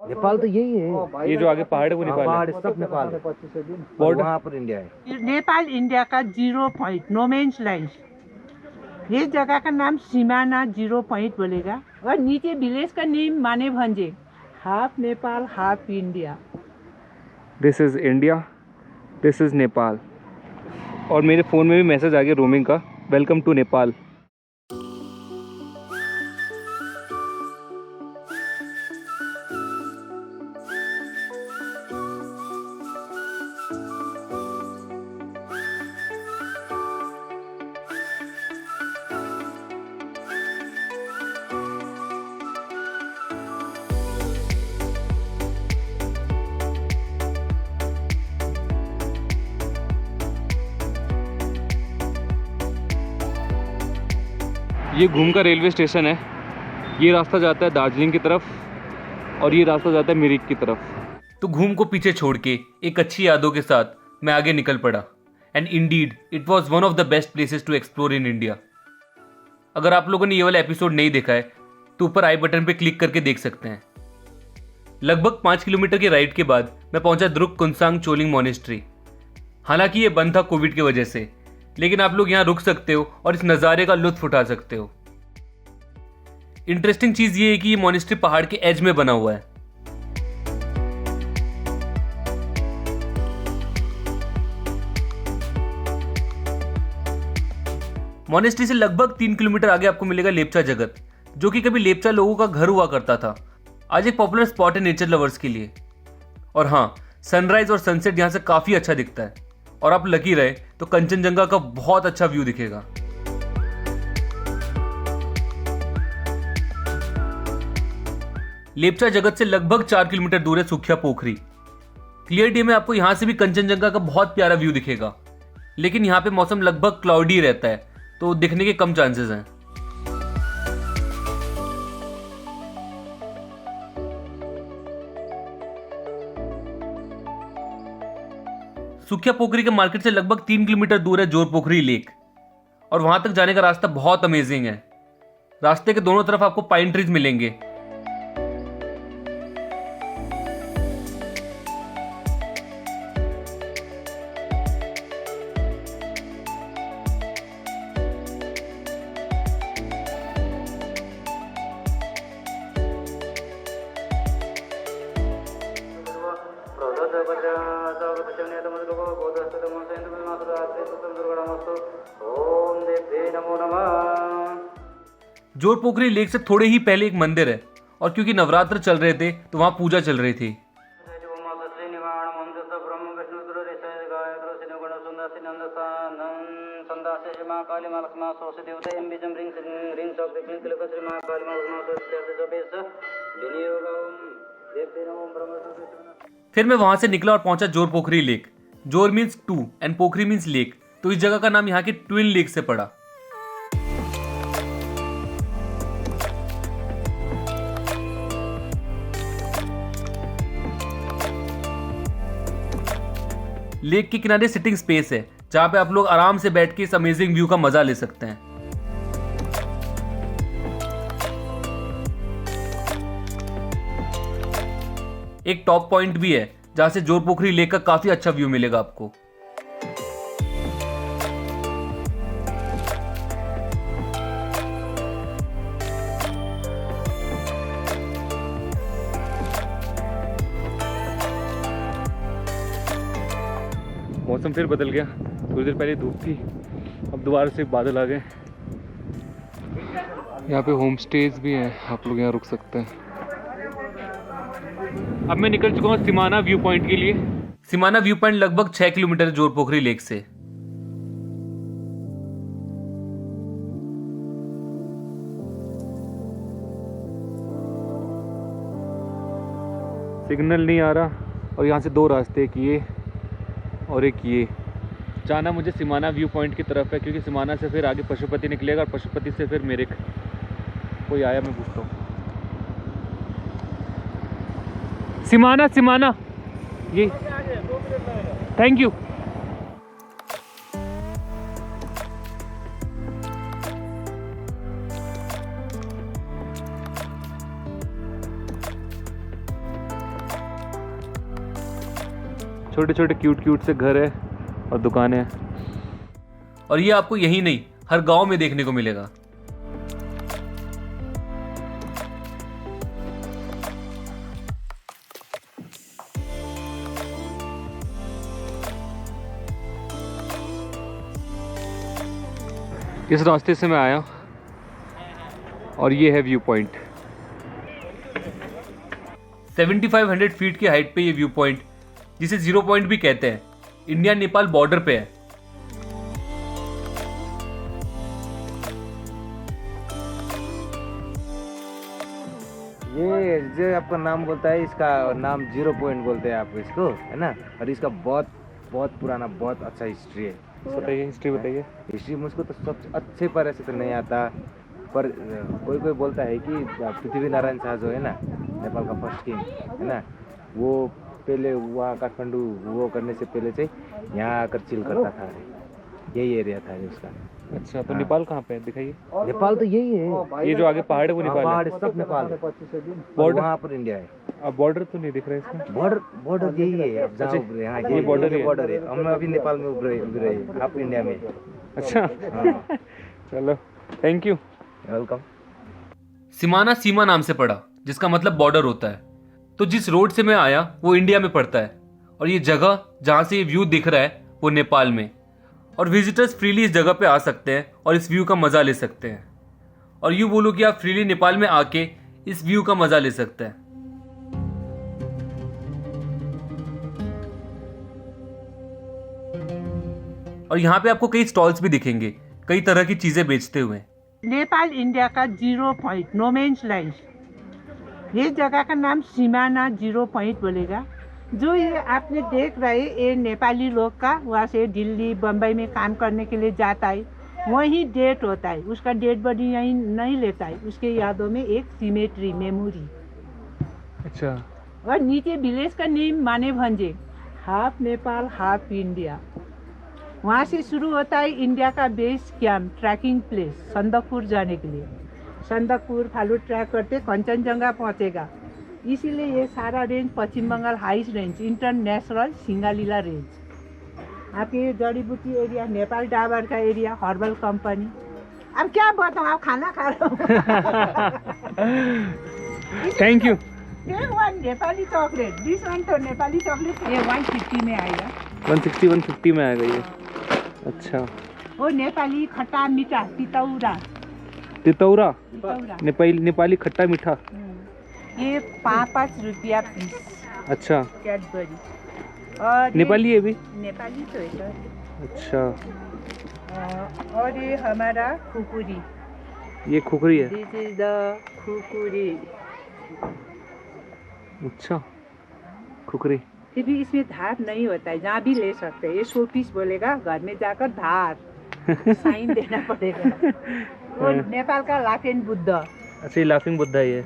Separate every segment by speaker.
Speaker 1: नेपाल तो यही है,
Speaker 2: ये जो आगे पहाड़ है वो नेपाल है।
Speaker 1: पहाड़ सब नेपाल है, और वहाँ पर इंडिया है।
Speaker 3: नेपाल इंडिया का 0 पॉइंट, नो मेंस लैंड। ये जगह का नाम सिमाना 0 पॉइंट बोलेगा, और नीचे विलेज का नेम माने भंजे, half Nepal half India.
Speaker 2: This is India, this is Nepal. और मेरे फ़ोन में भी मैसेज आ गया रोमिंग का, वेलकम टू नेपाल। ये घूम का रेलवे स्टेशन है। ये रास्ता जाता है दार्जिलिंग की तरफ और ये रास्ता जाता है मिरिक की तरफ। तो घूम को पीछे छोड़ के एक अच्छी यादों के साथ मैं आगे निकल पड़ा। And indeed it was one of the best places to explore in India. अगर आप लोगों ने ये वाला एपिसोड नहीं देखा है तो ऊपर आई बटन पे क्लिक करके देख सकते हैं। लगभग 5 किलोमीटर की राइड के बाद मैं पहुंचा द्रुक कुनसांग चोलिंग मोनेस्ट्री। हालांकि ये बंद था कोविड की वजह से, लेकिन आप लोग यहाँ रुक सकते हो और इस नज़ारे का लुत्फ उठा सकते हो। इंटरेस्टिंग चीज़ ये है कि ये मोनेस्ट्री पहाड़ के एज में बना हुआ है। मोनेस्ट्री से लगभग 3 किलोमीटर आगे आपको मिलेगा लेप्चा जगत, जो कि कभी लेप्चा लोगों का घर हुआ करता था। आज एक पॉपुलर स्पॉट है नेचर लवर्स के लिए। और हाँ, सनराइज और सनसेट यहाँ से काफ़ी अच्छा दिखता है, और आप लकी रहे तो कंचनजंगा का बहुत अच्छा व्यू दिखेगा। लेप्चा जगत से लगभग 4 किलोमीटर दूर है सुखिया पोखरी। क्लियर डे में आपको यहां से भी कंचनजंगा का बहुत प्यारा व्यू दिखेगा, लेकिन यहाँ पे मौसम लगभग क्लाउडी रहता है, तो दिखने के कम चांसेस हैं। सुखिया पोखरी के मार्केट से लगभग 3 किलोमीटर दूर है जोर पोखरी लेक, और वहां तक जाने का रास्ता बहुत अमेजिंग है। रास्ते के दोनों तरफ आपको पाइन ट्रीज मिलेंगे। जोर पोखरी लेक से थोड़े ही पहले एक मंदिर है, और क्योंकि नवरात्र चल रहे थे तो वहां पूजा चल रही थी। फिर मैं वहां से निकला और पहुंचा जोर पोखरी लेक। जोर means 2 and Pokhari means lake, तो इस जगह का नाम यहाँ के ट्विन लेक से पड़ा। लेक के किनारे सिटिंग स्पेस है, जहां पे आप लोग आराम से बैठ के इस अमेजिंग व्यू का मजा ले सकते हैं। एक टॉप पॉइंट भी है जहां से जोर पोखरी लेक का काफी अच्छा व्यू मिलेगा आपको। मौसम फिर बदल गया, थोड़ी देर पहले धूप थी, अब दोबारा से बादल आ गए। यहाँ पे होम स्टेज भी हैं, आप लोग यहाँ रुक सकते हैं। अब मैं निकल चुका हूँ सिमाना व्यू पॉइंट के लिए। सिमाना व्यू पॉइंट लगभग 6 किलोमीटर जोर पोखरी लेक से। सिग्नल नहीं आ रहा, और यहाँ से 2 रास्ते, एक ये और एक ये। जाना मुझे सिमाना व्यू पॉइंट की तरफ है, क्योंकि सिमाना से फिर आगे पशुपति निकलेगा, और पशुपति से फिर मिरिक। कोई आया, मैं पूछता हूँ। सिमाना, सिमाना, ये, थैंक यू। छोटे छोटे क्यूट क्यूट से घर है और दुकानें हैं। और ये आपको यही नहीं, हर गांव में देखने को मिलेगा। इस रास्ते से मैं आया और ये है व्यू पॉइंट। 7500 फीट की हाइट पे ये व्यू पॉइंट, जिसे जीरो पॉइंट भी कहते हैं, इंडिया नेपाल बॉर्डर पे है।
Speaker 1: ये जो आपका नाम बोलता है, इसका नाम 0 पॉइंट बोलते हैं आप इसको, है ना। और इसका बहुत बहुत पुराना, बहुत अच्छा हिस्ट्री है।
Speaker 2: बताइए, हिस्ट्री बताइए।
Speaker 1: हिस्ट्री मुझको तो सब अच्छे पर ऐसे तो नहीं आता, पर कोई कोई बोलता है कि पृथ्वी नारायण शाह जो है ना, नेपाल का फर्स्ट किंग, है ना, वो पहले वहाँ काठमांडू वो करने से पहले से यहाँ आकर चिल करता था। यही एरिया था उसका।
Speaker 2: अच्छा, तो नेपाल कहाँ पे है, दिखाइए।
Speaker 1: नेपाल तो यही है,
Speaker 2: ये जो आगे पहाड़ है वो नेपाल है।
Speaker 1: पहाड़ सब नेपाल है,
Speaker 2: बॉर्डर
Speaker 1: वहाँ पर इंडिया है।
Speaker 2: अब बॉर्डर तो नहीं दिख रहा है इसमें।
Speaker 1: बॉर्डर यही है। अब जहाँ उभरे, हाँ ये बॉर्डर है। हम अभी नेपाल में उभरे हैं, आप इंडिया में।
Speaker 2: अच्छा,
Speaker 1: हाँ।
Speaker 2: चलो, थैंक यू,
Speaker 1: वेलकम।
Speaker 2: सिमाना सीमा नाम से पड़ा, जिसका मतलब बॉर्डर होता है। तो जिस रोड से मैं आया वो इंडिया में पड़ता है, और ये जगह जहाँ से ये व्यू दिख रहा है वो नेपाल में। और विजिटर्स फ्रीली इस जगह पे आ सकते हैं और इस व्यू का मज़ा ले सकते हैं। और यूँ बोलो कि आप फ्रीली नेपाल में आके इस व्यू का मज़ा ले सकते हैं। और यहाँ पे आपको कई स्टॉल्स भी दिखेंगे, कई तरह की चीज़ें बेचते हुए।
Speaker 3: नेपाल इंडिया का 0 पॉइंट, नो मेंस लैंड। ये जगह का नाम सिमाना 0 पॉइंट बोलेगा। जो ये आपने देख रहे, ये नेपाली लोग का वहाँ से दिल्ली बम्बई में काम करने के लिए जाता है, वहीं डेट होता है। उसका डेड बॉडी यहीं नहीं लेता है, उसके यादों में एक सिमेट्री, मेमोरी।
Speaker 2: अच्छा।
Speaker 3: और नीचे विलेज का नेम माने भंजे, हाफ नेपाल हाफ इंडिया। वहाँ से शुरू होता है इंडिया का base camp, trekking place, Sandakphu जाने के लिए। सन्दकपुर फालुट ट्रैक करते कंचनजंगा पहुँचेगा। इसीलिए ये सारा range Paschim Bengal highest range, international Singalila range. आपके ये जड़ी बूटी एरिया, नेपाल डाबर का एरिया, हर्बल कंपनी। अब क्या बताऊँ, आप खाना खा रहे हो।
Speaker 2: Thank you.
Speaker 3: ये one Nepali chocolate, this one तो नेपाली चॉकलेट, ये 150 में आएगा।
Speaker 2: 150 में आएगा ये। अच्छा।
Speaker 3: वो नेपाली खट्टा मीठा तितौरा।
Speaker 2: तितौरा,
Speaker 3: तितौरा।
Speaker 2: नेपाली खट्टा मीठा।
Speaker 3: ये 5 रुपया पीस।
Speaker 2: अच्छा।
Speaker 3: कैडबरी। और
Speaker 2: नेपाली है भी?
Speaker 3: नेपाली तो है सर।
Speaker 2: अच्छा।
Speaker 3: और ये हमारा खुकुरी।
Speaker 2: ये खुखरी है?
Speaker 3: दिस इज द खुकुरी।
Speaker 2: अच्छा, खुखरी।
Speaker 3: फिर भी इसमें धार नहीं होता है, जहाँ भी ले सकते हैं। ये 100 पीस बोलेगा, घर में जाकर धार साइन देना पड़ेगा। वो नेपाल का लाफिंग बुद्ध।
Speaker 2: अच्छा, ये लाफिंग बुद्धा ही है।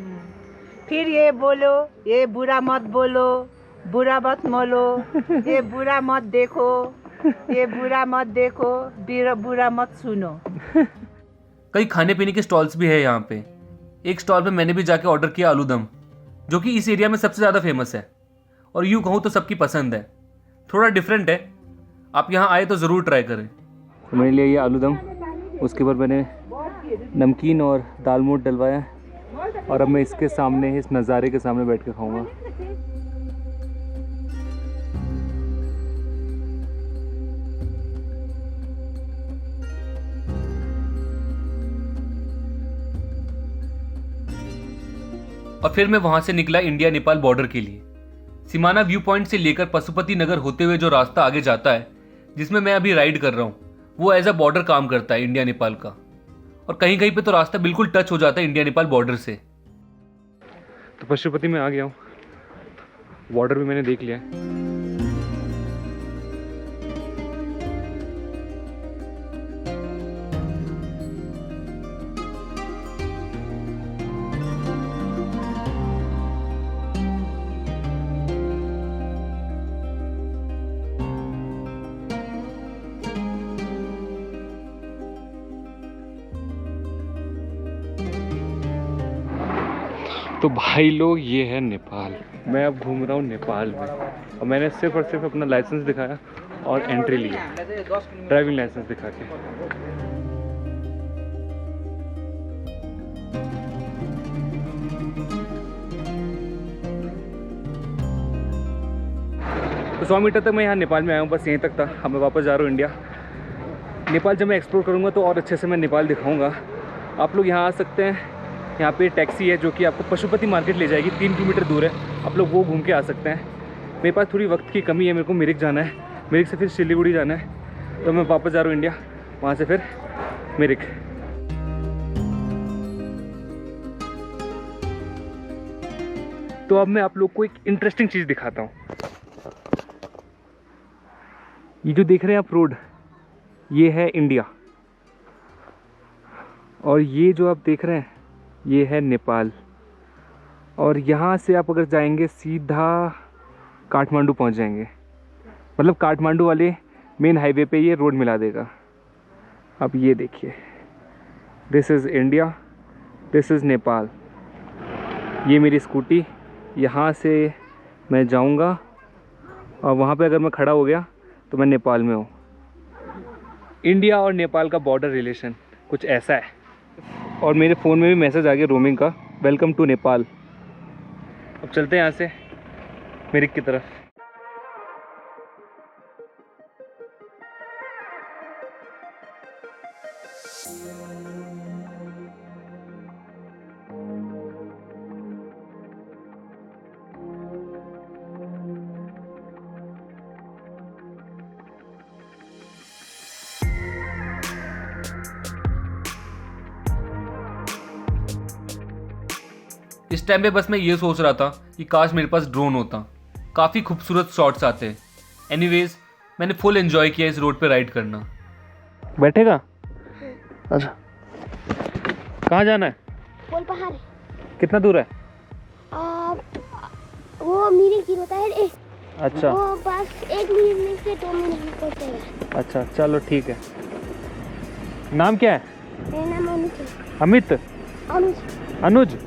Speaker 3: फिर ये बोलो, ये बुरा मत बोलो, बुरा मत मोलो, ये बुरा मत देखो, ये बुरा मत देखो, बुरा मत सुनो।
Speaker 2: कई खाने पीने के स्टॉल्स भी है यहाँ पे। एक स्टॉल पे मैंने भी जाके ऑर्डर किया आलू दम, जो कि इस एरिया में सबसे ज़्यादा फेमस है, और यूँ कहूँ तो सबकी पसंद है। थोड़ा डिफरेंट है, आप यहाँ आए तो ज़रूर ट्राई करें। तो मैंने लिया ये आलू दम, उसके बाद मैंने नमकीन और दाल मोठ डलवाया, और अब मैं इसके सामने, इस नज़ारे के सामने बैठ के खाऊंगा। और फिर मैं वहां से निकला इंडिया नेपाल बॉर्डर के लिए। सिमाना व्यू पॉइंट से लेकर पशुपति नगर होते हुए जो रास्ता आगे जाता है, जिसमें मैं अभी राइड कर रहा हूँ, वो एज अ बॉर्डर काम करता है इंडिया नेपाल का। और कहीं कहीं पे तो रास्ता बिल्कुल टच हो जाता है इंडिया नेपाल बॉर्डर से। तो पशुपति में आ गया हूँ, बॉर्डर भी मैंने देख लिया है। तो भाई लोग ये है नेपाल। मैं अब घूम रहा हूँ नेपाल में और मैंने सिर्फ और सिर्फ अपना लाइसेंस दिखाया और एंट्री लिया, ड्राइविंग लाइसेंस दिखा के। तो 100 मीटर तक मैं यहाँ नेपाल में आया हूँ, बस यहीं तक था। अब मैं वापस जा रहा हूँ इंडिया। नेपाल जब मैं एक्सप्लोर करूँगा तो और अच्छे से मैं नेपाल दिखाऊँगा। आप लोग यहाँ आ सकते हैं, यहाँ पे टैक्सी है जो कि आपको पशुपति मार्केट ले जाएगी, 3 किलोमीटर दूर है, आप लोग वो घूम के आ सकते हैं। मेरे पास थोड़ी वक्त की कमी है, मेरे को मिरिक जाना है, मिरिक से फिर सिलीगुड़ी जाना है, तो मैं वापस जा रहा हूँ इंडिया, वहाँ से फिर मिरिक। तो अब मैं आप लोग को एक इंटरेस्टिंग चीज़ दिखाता हूँ। ये जो देख रहे हैं आप रोड, ये है इंडिया, और ये जो आप देख रहे हैं ये है नेपाल। और यहाँ से आप अगर जाएंगे सीधा काठमांडू पहुँच जाएंगे, मतलब काठमांडू वाले मेन हाईवे पे ये रोड मिला देगा। अब ये देखिए, this is India, this is Nepal. ये मेरी स्कूटी, यहाँ से मैं जाऊँगा और वहाँ पे अगर मैं खड़ा हो गया तो मैं नेपाल में हूँ। इंडिया और नेपाल का बॉर्डर रिलेशन कुछ ऐसा है। और मेरे फ़ोन में भी मैसेज आ गया रोमिंग का, वेलकम टू नेपाल। अब चलते हैं यहाँ से मिरिक की तरफ। इस टाइम पे बस मैं ये सोच रहा था कि काश मेरे पास ड्रोन होता, काफ़ी खूबसूरत शॉट्स आते हैं। एनीवेज, मैंने फुल एंजॉय किया इस रोड पे राइड करना। बैठेगा? अच्छा, कहाँ जाना है?
Speaker 4: पोल पहाड़।
Speaker 2: कितना दूर है?
Speaker 4: वो मिरिक की होता है।
Speaker 2: अच्छा,
Speaker 4: वो बस 1 मिनट से 2 मिनट में पहुंचेगा।
Speaker 2: अच्छा, चलो ठीक है। नाम क्या है?
Speaker 4: मेरा नाम अनुज है।
Speaker 2: अमित?
Speaker 4: अनुज।
Speaker 2: अनुज?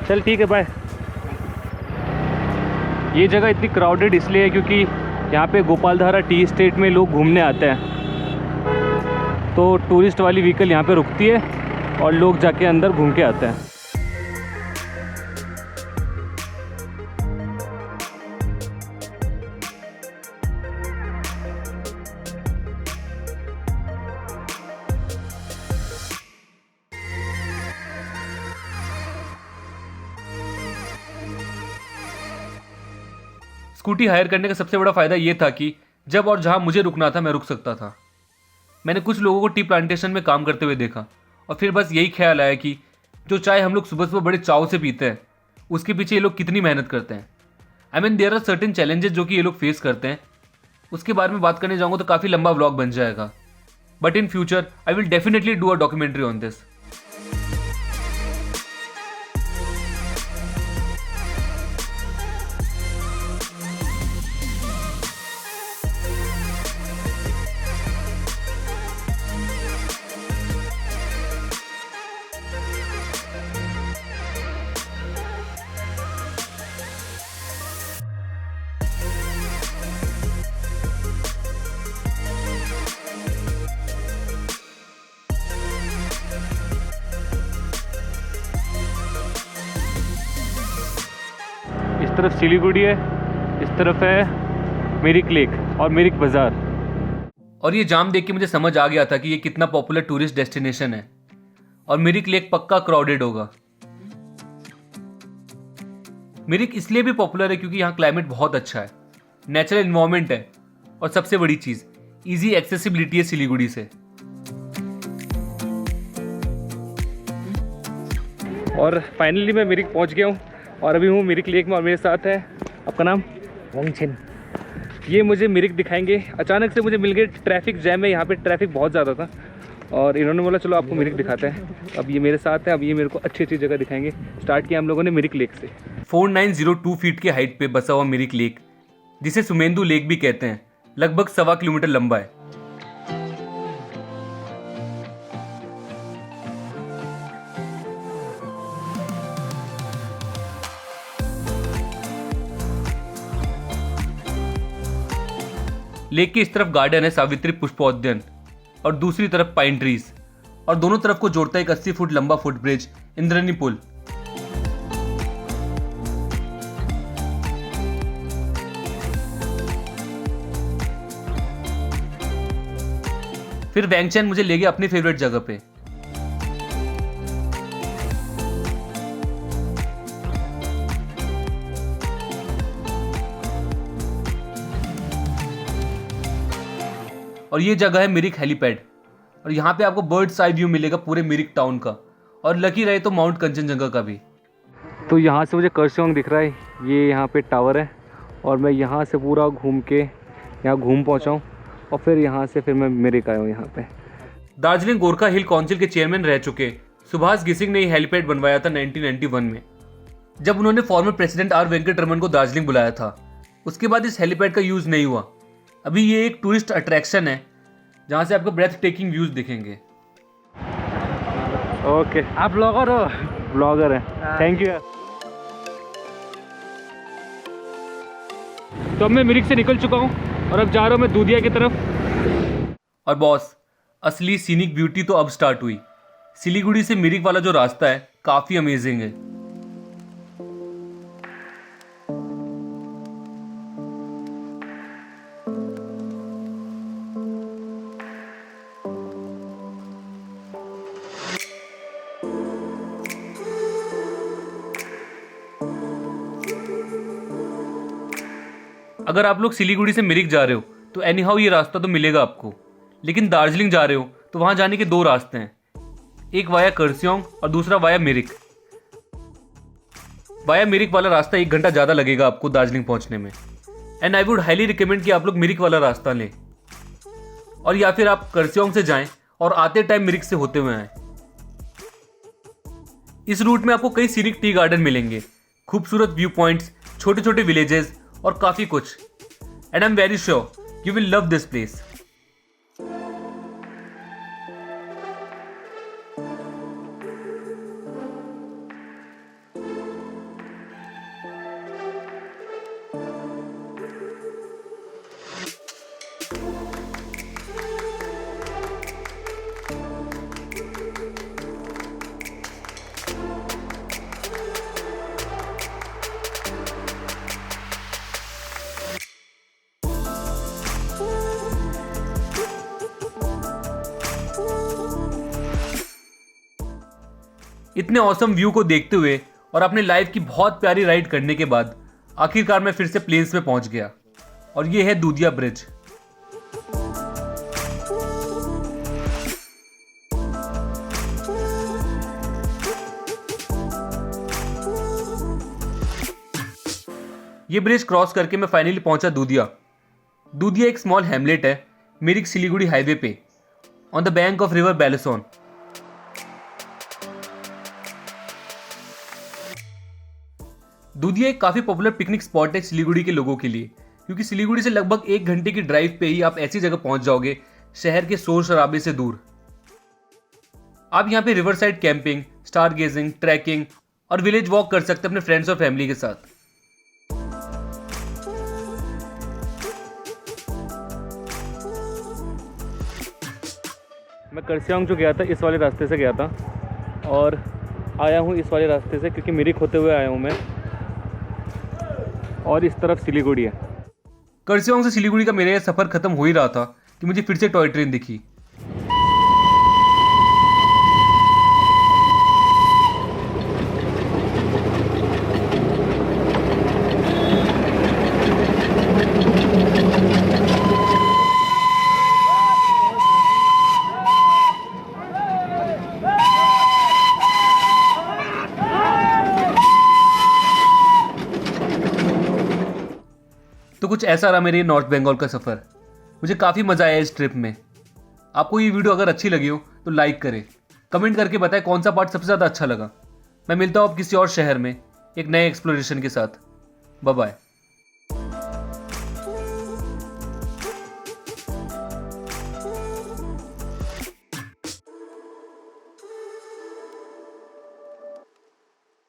Speaker 2: चल ठीक है, बाय। ये जगह इतनी क्राउडेड इसलिए है क्योंकि यहाँ पे गोपालधारा टी एस्टेट में लोग घूमने आते हैं, तो टूरिस्ट वाली व्हीकल यहाँ पे रुकती है और लोग जाके अंदर घूम के आते हैं। स्कूटी हायर करने का सबसे बड़ा फ़ायदा ये था कि जब और जहाँ मुझे रुकना था मैं रुक सकता था। मैंने कुछ लोगों को टी प्लांटेशन में काम करते हुए देखा और फिर बस यही ख्याल आया कि जो चाय हम लोग सुबह सुबह बड़े चाव से पीते हैं, उसके पीछे ये लोग कितनी मेहनत करते हैं। I mean there are certain challenges जो कि ये लोग फेस करते हैं। उसके बारे में बात करने जाऊँगा तो काफ़ी लंबा व्लॉग बन जाएगा, but in future I will definitely do a documentary on this. इस तरफ सिलीगुड़ी है, इस तरफ है मिरिक लेक और मिरिक बाज़ार। और ये जाम देख के मुझे समझ आ गया था कि ये कितना पॉपुलर टूरिस्ट डेस्टिनेशन है और मिरिक लेक पक्का क्राउडेड होगा। मिरिक इसलिए भी पॉपुलर है क्योंकि यहाँ क्लाइमेट बहुत अच्छा है, नेचुरल इन्वायरमेंट है और सबसे बड़ी चीज़ ईजी एक्सेसिबिलिटी है सिलीगुड़ी से। और फाइनली मैं मिरिक पहुँच गया हूँ और अभी हूँ मिरिक लेक में और मेरे साथ है, आपका नाम?
Speaker 1: वंगछिन।
Speaker 2: ये मुझे मिरिक दिखाएंगे। अचानक से मुझे मिल गए, ट्रैफिक जैम है यहाँ पे, ट्रैफिक बहुत ज़्यादा था और इन्होंने बोला चलो आपको मिरिक दिखाते हैं। अब ये मेरे साथ है, अब ये मेरे को अच्छी अच्छी जगह दिखाएंगे। स्टार्ट किया हम लोगों ने मिरिक लेक से।
Speaker 5: 4902 फीट की हाइट पे बसा हुआ मिरिक लेक, जिसे सुमेंदु लेक भी कहते हैं, लगभग 1.25 किलोमीटर लंबा है। लेक की इस तरफ गार्डन है सावित्री पुष्पोद्यान और दूसरी तरफ पाइन ट्रीज, और दोनों तरफ को जोड़ता है एक 80 फुट लंबा फुटब्रिज, इंद्रायणी पुल। फिर वैंगचैन मुझे ले गया अपनी फेवरेट जगह पे। और ये जगह है मिरिक हेलीपैड, और यहाँ पे आपको बर्ड्स आई व्यू मिलेगा पूरे मिरिक टाउन का, और लकी रहे तो माउंट कंचनजंगा का भी।
Speaker 2: तो यहाँ से मुझे कर्सियोंग दिख रहा है, ये यहाँ पे टावर है, और मैं यहाँ से पूरा घूम के यहाँ घूम पहुँचा हूँ, और फिर यहाँ से फिर मैं मिरिक आया हूँ यहाँ पे।
Speaker 5: दार्जिलिंग गोरखा हिल काउंसिल के चेयरमैन रह चुके सुभाष गिसिंग ने हेलीपैड बनवाया था 1991 में, जब उन्होंने फॉर्मर प्रेसिडेंट आर वेंकटरमन को दार्जिलिंग बुलाया था। उसके बाद इस हेलीपैड का यूज़ नहीं हुआ। अभी ये एक टूरिस्ट अट्रैक्शन है जहाँ से आपको ब्रेथ टेकिंग व्यूज दिखेंगे।
Speaker 2: ओके,
Speaker 1: आप ब्लॉगर हो?
Speaker 2: ब्लॉगर है, थैंक यू। तो अब मैं मिरिक से निकल चुका हूँ और अब जा रहा हूँ मैं दूधिया की तरफ।
Speaker 5: और बॉस, असली सीनिक ब्यूटी तो अब स्टार्ट हुई। सिलीगुड़ी से मिरिक वाला जो रास्ता है काफ़ी अमेजिंग है। अगर आप लोग सिलीगुड़ी से मिरिक जा रहे हो तो एनी हाउ ये रास्ता तो मिलेगा आपको, लेकिन दार्जिलिंग जा रहे हो तो वहां जाने के 2 रास्ते हैं, एक वाया कर्सियोंग और दूसरा वाया मिरिक। वाया मिरिक वाला रास्ता 1 घंटा ज़्यादा लगेगा आपको दार्जिलिंग पहुंचने में, and I would highly recommend कि आप लोग मिरिक वाला रास्ता लें, और या फिर आप कर्सियोंग से जाएं और आते टाइम मिरिक से होते हुए आएं। इस रूट में आपको कई सीनिक टी गार्डन मिलेंगे, खूबसूरत व्यू पॉइंट्स, छोटे छोटे विलेजेस और काफ़ी कुछ, and I am very sure you will love this place. इतने ऑसम व्यू को देखते हुए और अपने लाइफ की बहुत प्यारी राइड करने के बाद आखिरकार मैं फिर से प्लेन्स में पहुंच गया, और ये है दूधिया ब्रिज। ये ब्रिज क्रॉस करके मैं फाइनली पहुंचा दूधिया। दूधिया एक स्मॉल हैमलेट है मिरिक सिलीगुड़ी हाईवे पे, on the bank of river Balason. Dudhia एक काफ़ी पॉपुलर पिकनिक स्पॉट है सिलीगुड़ी के लोगों के लिए, क्योंकि सिलीगुड़ी से लगभग 1 घंटे की ड्राइव पे ही आप ऐसी जगह पहुंच जाओगे शहर के शोर शराबे से दूर। आप यहाँ पे riverside camping, stargazing, trekking और विलेज वॉक कर सकते हैं अपने फ्रेंड्स और फैमिली के साथ।
Speaker 2: मैं कर्सियोंग जो गया था इस वाले रास्ते से गया था, और आया हूँ इस वाले रास्ते से, क्योंकि मिरिक होते हुए आया हूँ मैं, और इस तरफ सिलीगुड़ी है।
Speaker 5: कर्सियोंग से सिलीगुड़ी का मेरा यह सफ़र खत्म हो ही रहा था कि मुझे फिर से टॉय ट्रेन दिखी। तो कुछ ऐसा रहा मेरे नॉर्थ बंगाल का सफ़र। मुझे काफ़ी मज़ा आया इस ट्रिप में। आपको ये वीडियो अगर अच्छी लगी हो तो तो लाइक करें, कमेंट करके बताएं कौन सा पार्ट सबसे ज़्यादा अच्छा लगा। मैं मिलता हूँ अब किसी और शहर में एक नए एक्सप्लोरेशन के साथ। Bye bye.